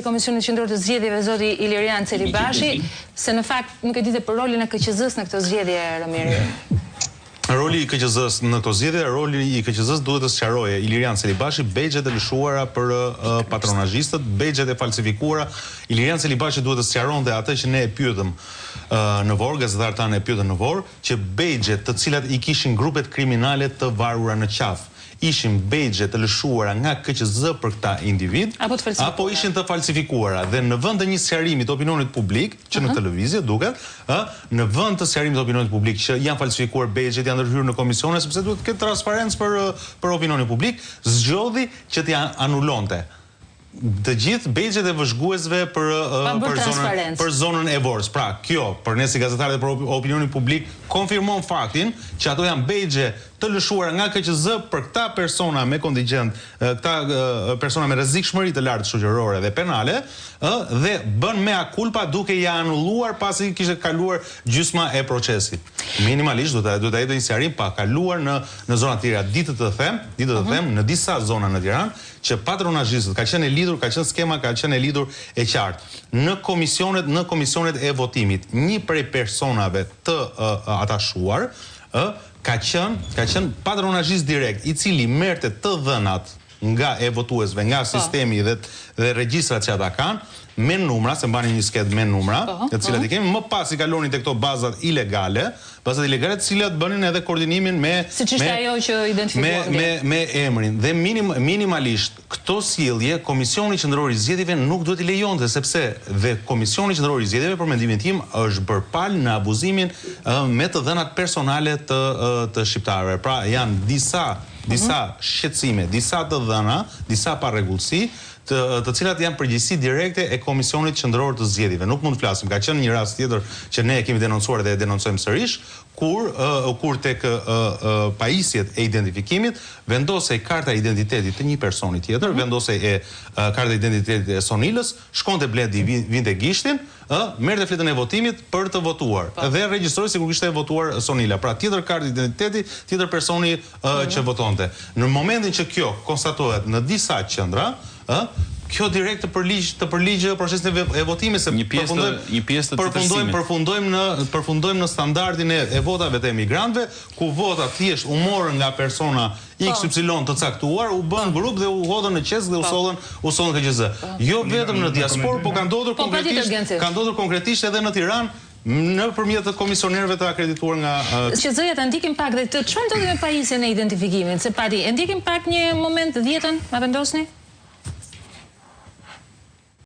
Komisionit Qendror të Zgjedhjeve zoti Ilirian Celibashi, se në fakt nuk e dite për rolin e KQZ-s në këtë zgjedhje, Ramiri. Roli i KQZ-s në këtë zgjedhje, roli i KQZ-s duhet të sqaroje Ilirian Celibashi, begjet e lëshuara për patronazhistët, begjet e falsifikuara. Ilirian Celibashi duhet të sqaronte atë që ne e pyetëm në Vor, gazetarët tanë e pyetën në Vor, që begjet të cilat i kishin grupet kriminale të varura në qafë ishin begje të lëshuara nga KQZ për këta individ, apo ishin të falsifikuara. Dhe në vend të një sqarimi të opinionit publik, që në televizje duket, në vend të sqarimit të opinionit publik që janë falsifikuar begjet, janë ndërhyrë në komisione, sepse duhet të ketë transparencë për opinionin publik, zgjodhi që t'ja anullonte të gjithë begjet e vëzhguesve për zonën e Vorës. Pra, kjo, për ne si gazetarët e për opinionin publik, konfirmon faktin që ato janë begje të lëshuara nga KQZ për këta persona me kontingjent, këta persona me rrezikshmëri të lartë shoqërore dhe penale, dhe bën mea culpa duke ja anulluar pasi kishte kaluar gjysma e procesit. Minimalisht duhet të jetë një sqarim pa kaluar në zona të tjera. Ditë të them, në disa zona në Tiranë, që patronazhistët ka qenë lidhur, ka qenë skema, ka qenë lidhur e qartë. Në komisionet e votimit, një prej personave të atashuar ka qenë patronazhist direkt, i cili merrte të dhënat nga e votuesve, nga sistemi dhe regjistrat që ata kanë, me numra, se mbani një sket me numra, të cilat i kemi, më pas i kalonin të këto bazat ilegale, të cilat bënin edhe koordinimin me emrin. Dhe minimalisht, këto sjellje, Komisioni Qendror i Zgjedhjeve nuk duhet i lejonte, sepse dhe Komisioni Qendror i Zgjedhjeve, për mendimin tim, është bërë palë në abuzimin me të dhënat personale të shqiptarëve. Pra, janë disa shqetësime, disa të dhëna, disa parregullsi, të cilat janë përgjegjësi direkte e Komisionit Qendror të Zgjedhjeve. Nuk mund të flasim. Ka qenë një rast tjetër që ne e kemi denoncuar dhe e denoncojmë sërish, kur tek pajisjet e identifikimit vendosej karta identitetit të një personi tjetër, vendosej karta identitetit e Sonilës, shkonte bledi, vinte gishtin, merrte fletën e votimit për të votuar dhe regjistroi sikur kishte votuar Sonila. Pra tjetër kartë identiteti, tjetër personi që votonte. Në momentin që kjo konstatohet në disa qendra, kjo direkt të përligjë procesin e votimit, se përfundojmë në standardin e votave të emigrantëve, ku vota thjesht u morën nga persona XY të caktuar, u bën grup dhe u hodhën në qesk dhe u sollën KQZ. Jo vetëm në diasporë, po ka ndodhur konkretisht edhe në Tiranë, nëpërmjet të komisionerëve të akredituar nga... Shqetësoja ta ndikim pak dhe çfarë ndodhi me pajisjen e identifikimit, se pati, e ndikim pak një moment 10-ën, ma vendosni?